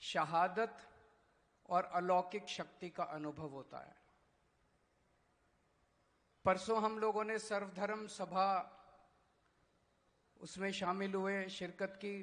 शहादत और अलौकिक शक्ति का अनुभव होता है। परसों हम लोगों ने सर्वधर्म सभा उसमें शामिल हुए, शिरकत की।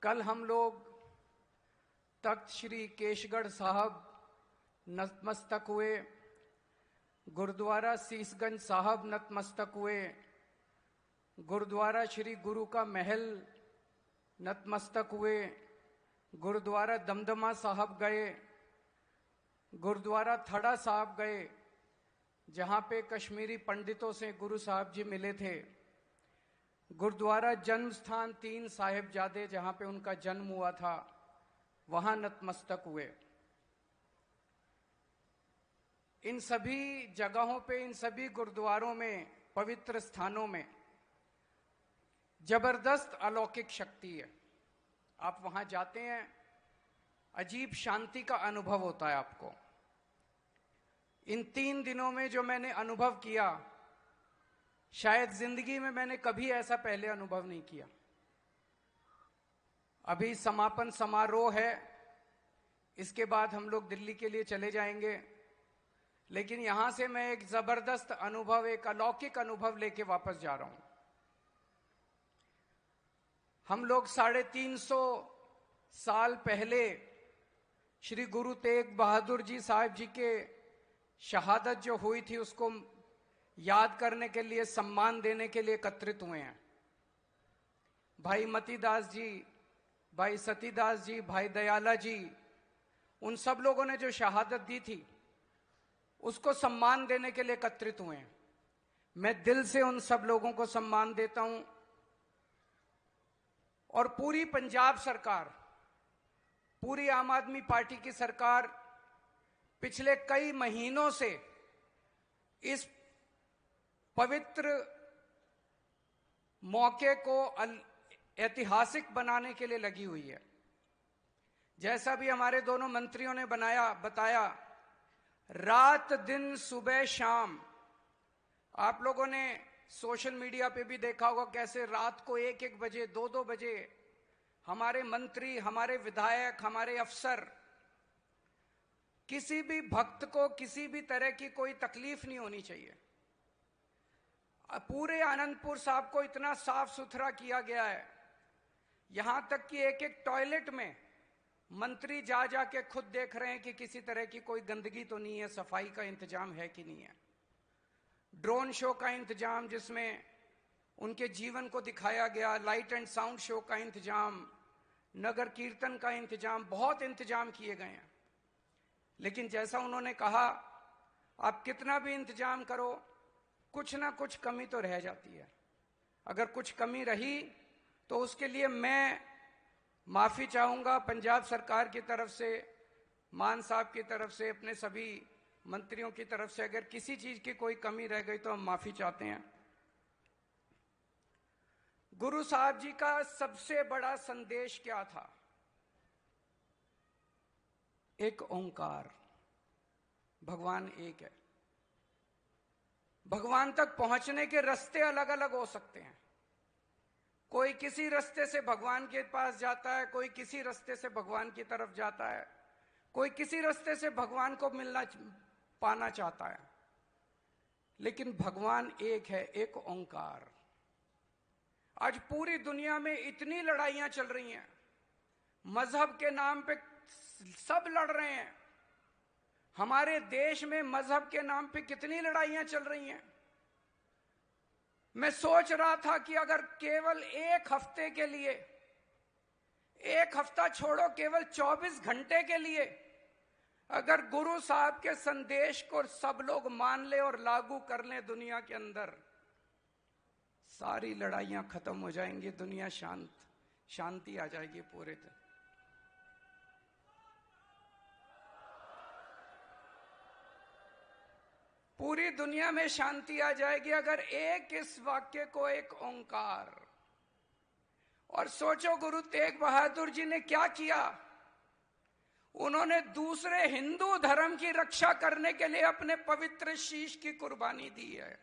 कल हम लोग तख्त श्री केशगढ़ साहब नतमस्तक हुए, गुरुद्वारा सीसगंज साहब नतमस्तक हुए, गुरुद्वारा श्री गुरु का महल नतमस्तक हुए, गुरुद्वारा दमदमा साहब गए, गुरुद्वारा थड़ा साहब गए जहां पे कश्मीरी पंडितों से गुरु साहब जी मिले थे, गुरुद्वारा जन्म स्थान 3 साहिबजादे जहां पे उनका जन्म हुआ था वहां नतमस्तक हुए। इन सभी जगहों पे, इन सभी गुरुद्वारों में, पवित्र स्थानों में जबरदस्त अलौकिक शक्ति है। आप वहां जाते हैं, अजीब शांति का अनुभव होता है आपको। इन 3 दिनों में जो मैंने अनुभव किया, शायद जिंदगी में मैंने कभी ऐसा पहले अनुभव नहीं किया। अभी समापन समारोह है, इसके बाद हम लोग दिल्ली के लिए चले जाएंगे, लेकिन यहां से मैं एक जबरदस्त अनुभव, एक अलौकिक अनुभव लेके वापस जा रहा हूं। हम लोग 350 साल पहले श्री गुरु तेग बहादुर जी साहब जी के शहादत जो हुई थी उसको याद करने के लिए, सम्मान देने के लिए एकत्रित हुए हैं। भाई मतीदास जी, भाई सतीदास जी, भाई दयाला जी, उन सब लोगों ने जो शहादत दी थी उसको सम्मान देने के लिए एकत्रित हुए हैं। मैं दिल से उन सब लोगों को सम्मान देता हूं। और पूरी पंजाब सरकार, पूरी आम आदमी पार्टी की सरकार पिछले कई महीनों से इस पवित्र मौके को ऐतिहासिक बनाने के लिए लगी हुई है। जैसा भी हमारे दोनों मंत्रियों ने बताया, रात दिन सुबह शाम, आप लोगों ने सोशल मीडिया पे भी देखा होगा कैसे रात को 1-1 बजे, 2-2 बजे हमारे मंत्री, हमारे विधायक, हमारे अफसर, किसी भी भक्त को किसी भी तरह की कोई तकलीफ नहीं होनी चाहिए। पूरे आनंदपुर साहब को इतना साफ सुथरा किया गया है, यहां तक कि एक टॉयलेट में मंत्री जा के खुद देख रहे हैं कि किसी तरह की कोई गंदगी तो नहीं है, सफाई का इंतजाम है कि नहीं है। ड्रोन शो का इंतजाम जिसमें उनके जीवन को दिखाया गया, लाइट एंड साउंड शो का इंतजाम, नगर कीर्तन का इंतजाम, बहुत इंतजाम किए गए हैं। लेकिन जैसा उन्होंने कहा, आप कितना भी इंतजाम करो, कुछ ना कुछ कमी तो रह जाती है। अगर कुछ कमी रही तो उसके लिए मैं माफी चाहूंगा पंजाब सरकार की तरफ से, मान साहब की तरफ से, अपने सभी मंत्रियों की तरफ से। अगर किसी चीज की कोई कमी रह गई तो हम माफी चाहते हैं। गुरु साहब जी का सबसे बड़ा संदेश क्या था? एक ओंकार, भगवान एक है। भगवान तक पहुंचने के रास्ते अलग अलग हो सकते हैं। कोई किसी रास्ते से भगवान के पास जाता है, कोई किसी रास्ते से भगवान की तरफ जाता है, कोई किसी रास्ते से भगवान को पाना चाहता है, लेकिन भगवान एक है, एक ओंकार। आज पूरी दुनिया में इतनी लड़ाइयां चल रही हैं, मजहब के नाम पे सब लड़ रहे हैं। हमारे देश में मजहब के नाम पे कितनी लड़ाइयां चल रही हैं। मैं सोच रहा था कि अगर केवल 1 हफ्ते के लिए, 1 हफ्ता छोड़ो, केवल 24 घंटे के लिए अगर गुरु साहब के संदेश को सब लोग मान ले और लागू कर ले दुनिया के अंदर, सारी लड़ाइयां खत्म हो जाएंगी, दुनिया शांति आ जाएगी पूरे दिन। पूरी दुनिया में शांति आ जाएगी अगर एक इस वाक्य को, एक ओंकार। और सोचो गुरु तेग बहादुर जी ने क्या किया। उन्होंने दूसरे हिंदू धर्म की रक्षा करने के लिए अपने पवित्र शीश की कुर्बानी दी है।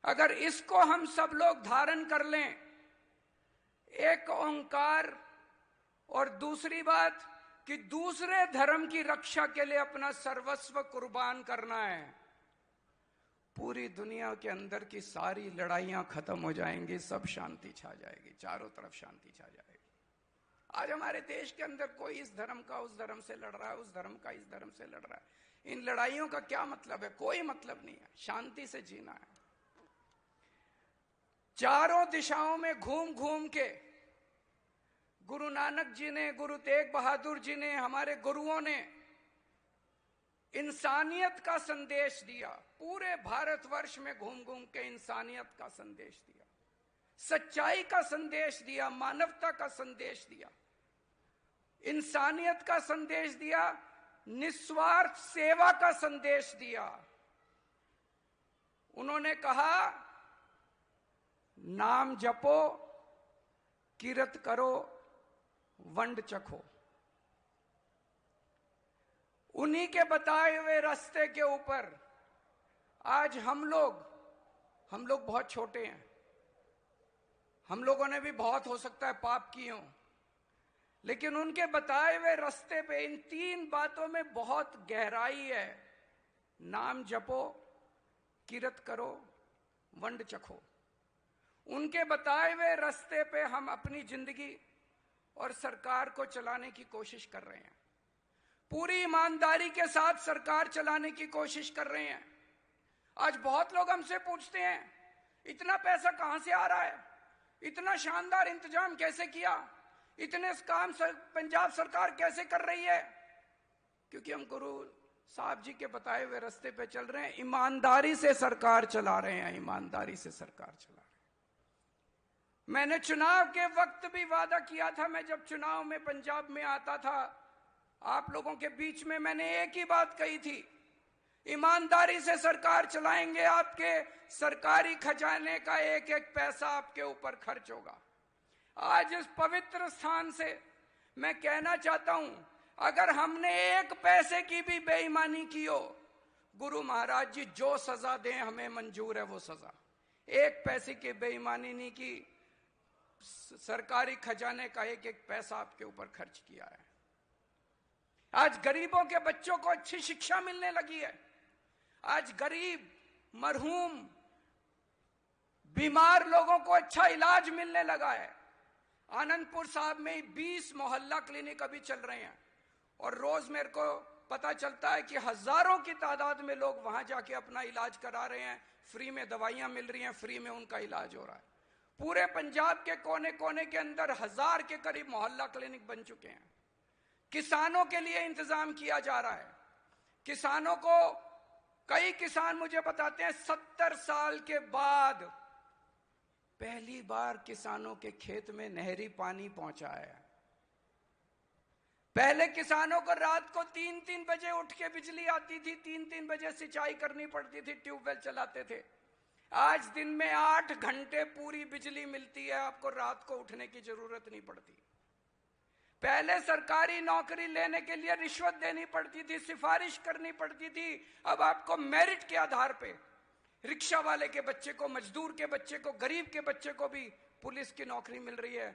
अगर इसको हम सब लोग धारण कर लें, एक ओंकार, और दूसरी बात कि दूसरे धर्म की रक्षा के लिए अपना सर्वस्व कुर्बान करना है। पूरी दुनिया के अंदर की सारी लड़ाइयां खत्म हो जाएंगी, सब शांति छा जाएगी, चारों तरफ शांति छा जाएगी। आज हमारे देश के अंदर कोई इस धर्म का उस धर्म से लड़ रहा है, उस धर्म का इस धर्म से लड़ रहा है। इन लड़ाइयों का क्या मतलब है? कोई मतलब नहीं है। शांति से जीना है। चारों दिशाओं में घूम घूम के गुरु नानक जी ने, गुरु तेग बहादुर जी ने, हमारे गुरुओं ने इंसानियत का संदेश दिया। पूरे भारतवर्ष में घूम घूम के इंसानियत का संदेश दिया, सच्चाई का संदेश दिया, मानवता का संदेश दिया, इंसानियत का संदेश दिया, निस्वार्थ सेवा का संदेश दिया। उन्होंने कहा, नाम जपो, कीरत करो, वंड चखो। उन्हीं के बताए हुए रास्ते के ऊपर आज हम लोग बहुत छोटे हैं, हम लोगों ने भी बहुत हो सकता है पाप किए हों, लेकिन उनके बताए हुए रास्ते पे इन 3 बातों में बहुत गहराई है। नाम जपो, कीरत करो, वंड चखो। उनके बताए हुए रास्ते पे हम अपनी जिंदगी और सरकार को चलाने की कोशिश कर रहे हैं। पूरी ईमानदारी के साथ सरकार चलाने की कोशिश कर रहे हैं। आज बहुत लोग हमसे पूछते हैं, इतना पैसा कहां से आ रहा है, इतना शानदार इंतजाम कैसे किया, इतने काम पंजाब सरकार कैसे कर रही है? क्योंकि हम गुरु साहब जी के बताए हुए रास्ते पे चल रहे हैं, ईमानदारी से सरकार चला रहे हैं, ईमानदारी से सरकार चला रहे हैं। मैंने चुनाव के वक्त भी वादा किया था, मैं जब चुनाव में पंजाब में आता था आप लोगों के बीच में, मैंने एक ही बात कही थी, ईमानदारी से सरकार चलाएंगे, आपके सरकारी खजाने का एक एक पैसा आपके ऊपर खर्च होगा। आज इस पवित्र स्थान से मैं कहना चाहता हूं, अगर हमने एक पैसे की भी बेईमानी की हो, गुरु महाराज जी जो सजा दें हमें मंजूर है वो सजा। एक पैसे की बेईमानी नहीं की, सरकारी खजाने का एक एक पैसा आपके ऊपर खर्च किया है। आज गरीबों के बच्चों को अच्छी शिक्षा मिलने लगी है। आज गरीब, मरहूम, बीमार लोगों को अच्छा इलाज मिलने लगा है। आनंदपुर साहब में 20 मोहल्ला क्लिनिक अभी चल रहे हैं और रोज मेरे को पता चलता है कि हजारों की तादाद में लोग वहां जाके अपना इलाज करा रहे हैं। फ्री में दवाइयां मिल रही हैं, फ्री में उनका इलाज हो रहा है। पूरे पंजाब के कोने कोने के अंदर 1000 के करीब मोहल्ला क्लिनिक बन चुके हैं। किसानों के लिए इंतजाम किया जा रहा है। किसानों को, कई किसान मुझे बताते हैं 70 साल के बाद पहली बार किसानों के खेत में नहरी पानी पहुंचा है। पहले किसानों को रात को 3-3 बजे उठ के बिजली आती थी, 3-3 बजे सिंचाई करनी पड़ती थी, ट्यूबवेल चलाते थे। आज दिन में 8 घंटे पूरी बिजली मिलती है, आपको रात को उठने की जरूरत नहीं पड़ती। पहले सरकारी नौकरी लेने के लिए रिश्वत देनी पड़ती थी, सिफारिश करनी पड़ती थी। अब आपको मेरिट के आधार पे रिक्शा वाले के बच्चे को, मजदूर के बच्चे को, गरीब के बच्चे को भी पुलिस की नौकरी मिल रही है।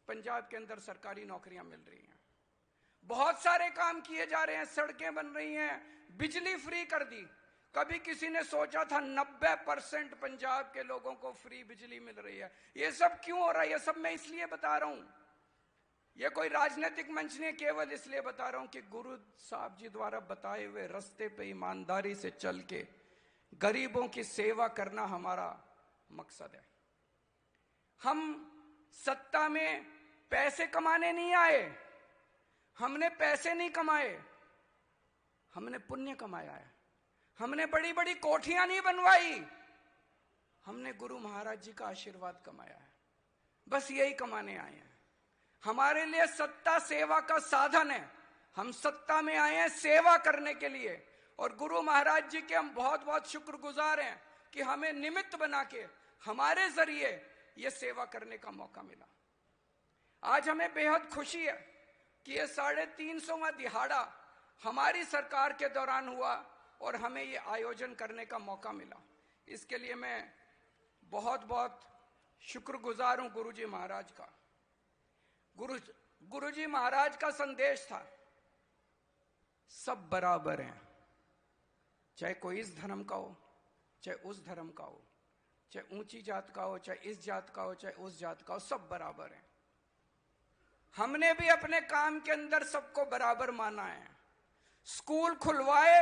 पंजाब के अंदर सरकारी नौकरियां मिल रही हैं। बहुत सारे काम किए जा रहे हैं, सड़कें बन रही हैं, बिजली फ्री कर दी। कभी किसी ने सोचा था 90% पंजाब के लोगों को फ्री बिजली मिल रही है? ये सब क्यों हो रहा है? ये सब मैं इसलिए बता रहा हूं, ये कोई राजनीतिक मंच नहीं, केवल इसलिए बता रहा हूं कि गुरु साहब जी द्वारा बताए हुए रास्ते पे ईमानदारी से चल के गरीबों की सेवा करना हमारा मकसद है। हम सत्ता में पैसे कमाने नहीं आए, हमने पैसे नहीं कमाए, हमने पुण्य कमाया है। हमने बड़ी बड़ी कोठियां नहीं बनवाई, हमने गुरु महाराज जी का आशीर्वाद कमाया है। बस यही कमाने आए हैं। हमारे लिए सत्ता सेवा का साधन है। हम सत्ता में आए हैं सेवा करने के लिए, और गुरु महाराज जी के हम बहुत बहुत शुक्रगुजार हैं कि हमें निमित्त बना के हमारे जरिए ये सेवा करने का मौका मिला। आज हमें बेहद खुशी है कि ये 350वां दिहाड़ा हमारी सरकार के दौरान हुआ और हमें ये आयोजन करने का मौका मिला। इसके लिए मैं बहुत बहुत शुक्रगुजार हूं गुरु जी महाराज का। गुरु गुरुजी महाराज का संदेश था, सब बराबर हैं, चाहे कोई इस धर्म का हो, चाहे उस धर्म का हो, चाहे ऊंची जात का हो, चाहे इस जात का हो, चाहे उस जात का हो, सब बराबर हैं। हमने भी अपने काम के अंदर सबको बराबर माना है। स्कूल खुलवाए